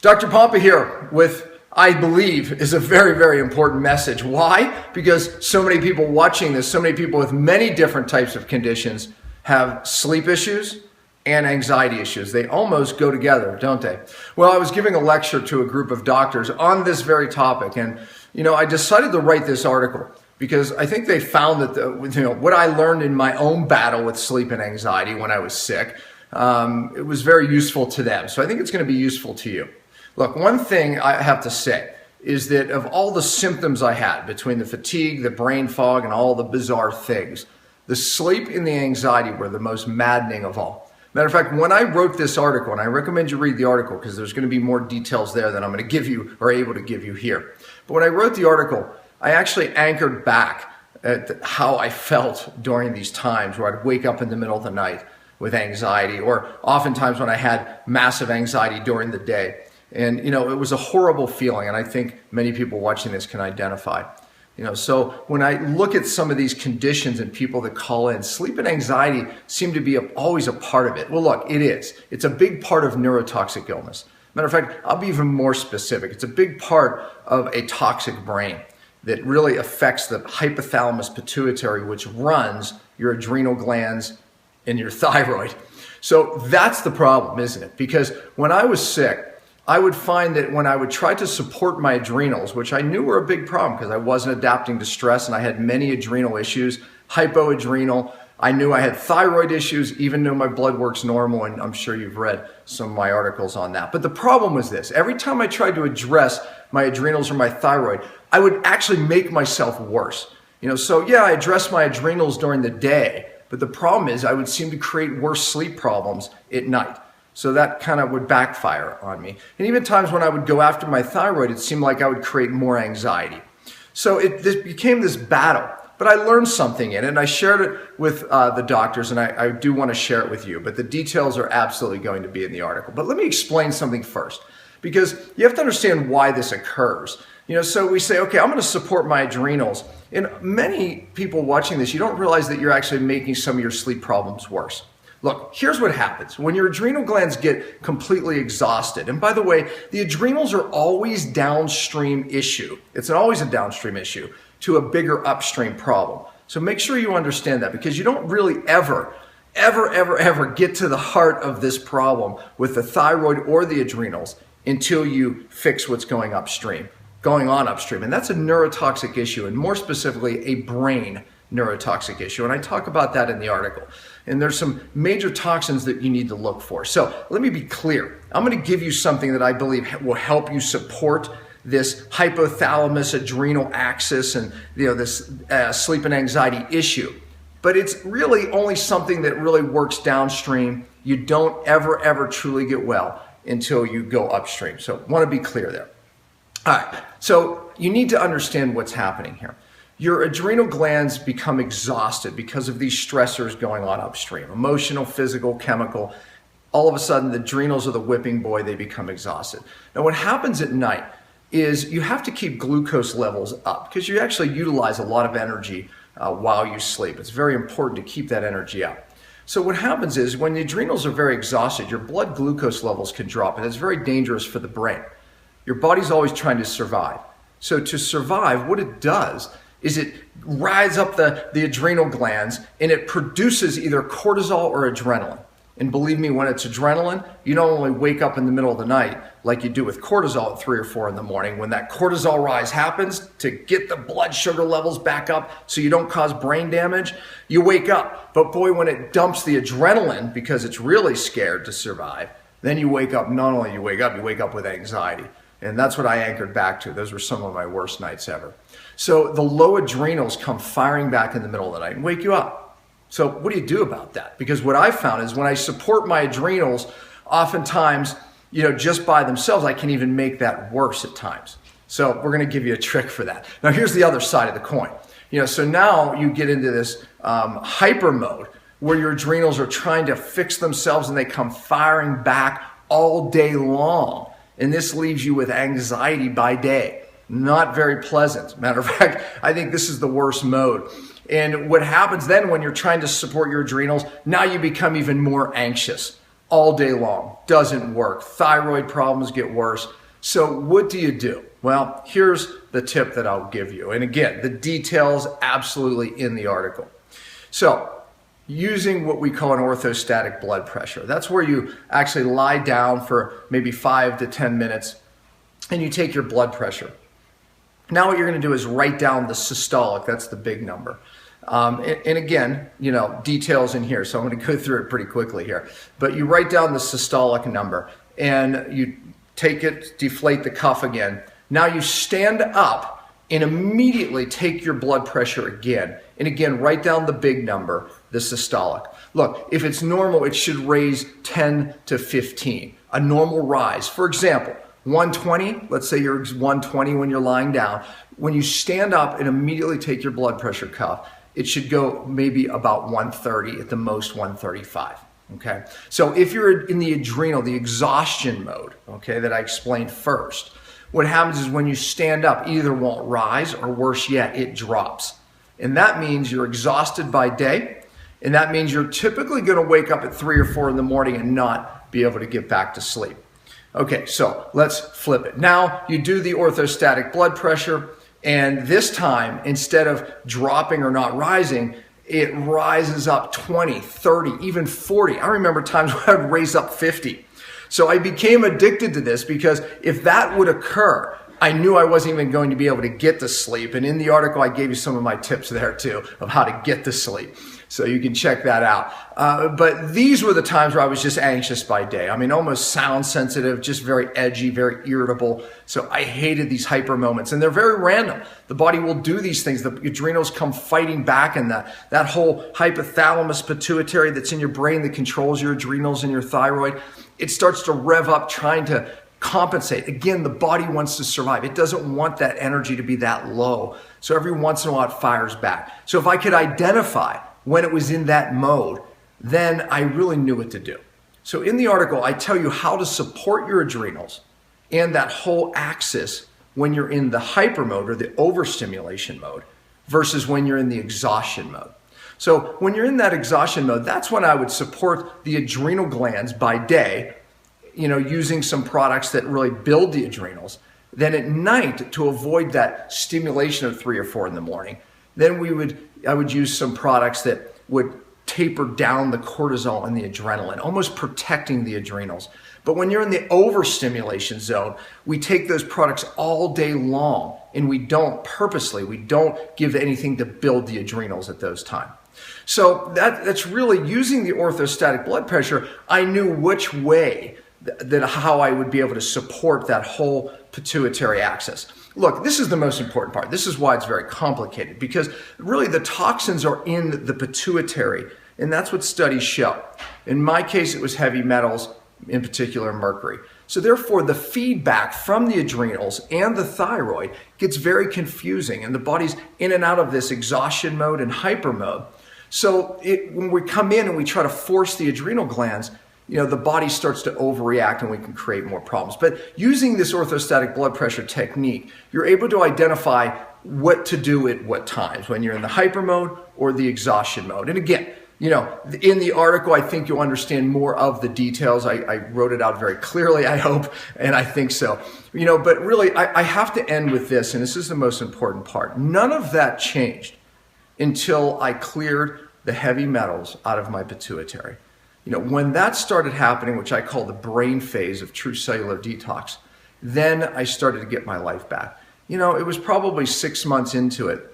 Dr. Pompa here with, I believe, is a very, very important message. Why? Because so many people watching this, so many people with many different types of conditions have sleep issues and anxiety issues. They almost go together, don't they? Well, I was giving a lecture to a group of doctors on this very topic, and I decided to write this article because I think they found that what I learned in my own battle with sleep and anxiety when I was sick, it was very useful to them. So I think it's going to be useful to you. Look, one thing I have to say is that of all the symptoms I had, between the fatigue, the brain fog, and all the bizarre things, the sleep and the anxiety were the most maddening of all. Matter of fact, when I wrote this article, and I recommend you read the article because there's going to be more details there than I'm going to give you or able to give you here. But when I wrote the article, I actually anchored back at how I felt during these times where I'd wake up in the middle of the night with anxiety, or oftentimes when I had massive anxiety during the day. And, it was a horrible feeling, and I think many people watching this can identify. So when I look at some of these conditions and people that call in, sleep and anxiety seem to be always a part of it. Well, look, it is. It's a big part of neurotoxic illness. Matter of fact, I'll be even more specific. It's a big part of a toxic brain that really affects the hypothalamus pituitary, which runs your adrenal glands and your thyroid. So that's the problem, isn't it? Because when I was sick, I would find that when I would try to support my adrenals, which I knew were a big problem because I wasn't adapting to stress and I had many adrenal issues, hypoadrenal. I knew I had thyroid issues, even though my blood works normal, and I'm sure you've read some of my articles on that. But the problem was this: every time I tried to address my adrenals or my thyroid, I would actually make myself worse. I addressed my adrenals during the day, but the problem is I would seem to create worse sleep problems at night. So that kind of would backfire on me. And even times when I would go after my thyroid, it seemed like I would create more anxiety. So this became this battle. But I learned something in it, and I shared it with the doctors, and I do want to share it with you. But the details are absolutely going to be in the article. But let me explain something first, because you have to understand why this occurs. So we say, okay, I'm going to support my adrenals. And many people watching this, you don't realize that you're actually making some of your sleep problems worse. Look, here's what happens. When your adrenal glands get completely exhausted, and by the way, the adrenals are always downstream issue. It's always a downstream issue to a bigger upstream problem. So make sure you understand that, because you don't really ever get to the heart of this problem with the thyroid or the adrenals until you fix what's going on upstream. And that's a neurotoxic issue, and more specifically, a brain neurotoxic issue. And I talk about that in the article. And there's some major toxins that you need to look for. So let me be clear. I'm going to give you something that I believe will help you support this hypothalamus adrenal axis and this sleep and anxiety issue. But it's really only something that really works downstream. You don't ever truly get well until you go upstream. So I want to be clear there. All right. So you need to understand what's happening here. Your adrenal glands become exhausted because of these stressors going on upstream: emotional, physical, chemical. All of a sudden, the adrenals are the whipping boy. They become exhausted. Now, what happens at night is you have to keep glucose levels up because you actually utilize a lot of energy while you sleep. It's very important to keep that energy up. So what happens is when the adrenals are very exhausted, your blood glucose levels can drop, and it's very dangerous for the brain. Your body's always trying to survive. So to survive, what it does is it rides up the adrenal glands, and it produces either cortisol or adrenaline. And believe me, when it's adrenaline, you don't only wake up in the middle of the night like you do with cortisol at 3 or 4 in the morning. When that cortisol rise happens to get the blood sugar levels back up so you don't cause brain damage, you wake up. But boy, when it dumps the adrenaline because it's really scared to survive, then you wake up. Not only you wake up with anxiety. And that's what I anchored back to. Those were some of my worst nights ever. So the low adrenals come firing back in the middle of the night and wake you up. So what do you do about that? Because what I found is when I support my adrenals, oftentimes, just by themselves, I can even make that worse at times. So we're going to give you a trick for that. Now, here's the other side of the coin. So now you get into this hyper mode where your adrenals are trying to fix themselves and they come firing back all day long. And this leaves you with anxiety by day. Not very pleasant. Matter of fact, I think this is the worst mode. And what happens then when you're trying to support your adrenals, now you become even more anxious all day long. Doesn't work. Thyroid problems get worse. So what do you do? Well, here's the tip that I'll give you. And again, the details absolutely in the article. So using what we call an orthostatic blood pressure. That's where you actually lie down for maybe 5 to 10 minutes and you take your blood pressure. Now what you're going to do is write down the systolic. That's the big number. And again, details in here. So I'm going to go through it pretty quickly here. But you write down the systolic number and you take it, deflate the cuff again. Now you stand up and immediately take your blood pressure again. And again, write down the big number, the systolic. Look, if it's normal, it should raise 10 to 15, a normal rise. For example, 120, let's say you're 120 when you're lying down. When you stand up and immediately take your blood pressure cuff, it should go maybe about 130, at the most 135. Okay, so if you're in the adrenal, the exhaustion mode, okay, that I explained first, what happens is when you stand up, either won't rise or worse yet, it drops. And that means you're exhausted by day, and that means you're typically going to wake up at 3 or 4 in the morning and not be able to get back to sleep. Okay, so let's flip it. Now you do the orthostatic blood pressure, and this time, instead of dropping or not rising, it rises up 20, 30, even 40. I remember times where I'd raise up 50. So I became addicted to this because if that would occur, I knew I wasn't even going to be able to get to sleep. And in the article, I gave you some of my tips there too of how to get to sleep. So you can check that out. But these were the times where I was just anxious by day. I mean, almost sound sensitive, just very edgy, very irritable. So I hated these hyper moments, and they're very random. The body will do these things. The adrenals come fighting back, and that whole hypothalamus pituitary that's in your brain that controls your adrenals and your thyroid, it starts to rev up trying to compensate. Again, the body wants to survive. It doesn't want that energy to be that low. So every once in a while it fires back. So if I could identify when it was in that mode, then I really knew what to do. So in the article, I tell you how to support your adrenals and that whole axis when you're in the hyper mode or the overstimulation mode versus when you're in the exhaustion mode. So when you're in that exhaustion mode, that's when I would support the adrenal glands by day, using some products that really build the adrenals. Then at night, to avoid that stimulation of 3 or 4 in the morning, then I would use some products that would taper down the cortisol and the adrenaline, almost protecting the adrenals. But when you're in the overstimulation zone, we take those products all day long, and we don't give anything to build the adrenals at those times. So that's really using the orthostatic blood pressure. I knew which way how I would be able to support that whole pituitary axis. Look, this is the most important part. This is why it's very complicated, because really the toxins are in the pituitary, and that's what studies show. In my case, it was heavy metals, in particular mercury. So therefore, the feedback from the adrenals and the thyroid gets very confusing, and the body's in and out of this exhaustion mode and hyper mode. So when we come in and we try to force the adrenal glands, the body starts to overreact and we can create more problems. But using this orthostatic blood pressure technique, you're able to identify what to do at what times, when you're in the hyper mode or the exhaustion mode. And again, in the article, I think you'll understand more of the details. I wrote it out very clearly, I hope, and I think so. But really, I have to end with this, and this is the most important part. None of that changed until I cleared the heavy metals out of my pituitary. When that started happening, which I call the brain phase of true cellular detox, then I started to get my life back. It was probably 6 months into it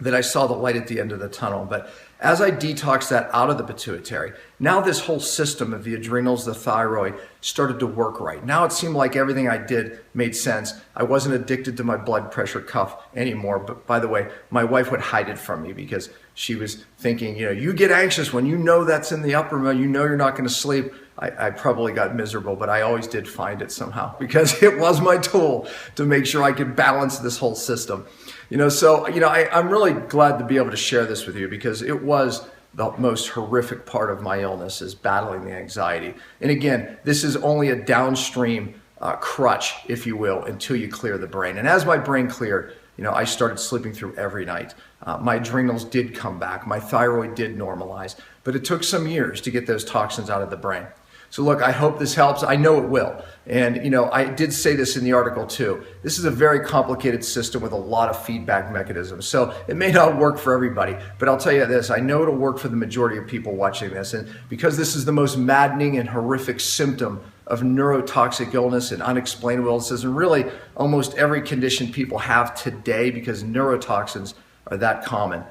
that I saw the light at the end of the tunnel. But as I detoxed that out of the pituitary, now this whole system of the adrenals, the thyroid, started to work right. Now it seemed like everything I did made sense. I wasn't addicted to my blood pressure cuff anymore. But by the way, my wife would hide it from me because she was thinking, you get anxious when that's in the upper mode, you're not going to sleep. I probably got miserable, but I always did find it somehow because it was my tool to make sure I could balance this whole system. I'm really glad to be able to share this with you because it was the most horrific part of my illness, is battling the anxiety. And again, this is only a downstream crutch, if you will, until you clear the brain. And as my brain cleared, I started sleeping through every night. My adrenals did come back. My thyroid did normalize, but it took some years to get those toxins out of the brain. So look, I hope this helps. I know it will. And, you know, I did say this in the article too. This is a very complicated system with a lot of feedback mechanisms. So it may not work for everybody, but I'll tell you this, I know it'll work for the majority of people watching this. And because this is the most maddening and horrific symptom of neurotoxic illness and unexplainable illnesses, and really almost every condition people have today because neurotoxins are that common.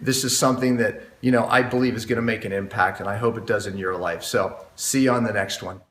This is something that, you know, I believe is going to make an impact, and I hope it does in your life. So see you on the next one.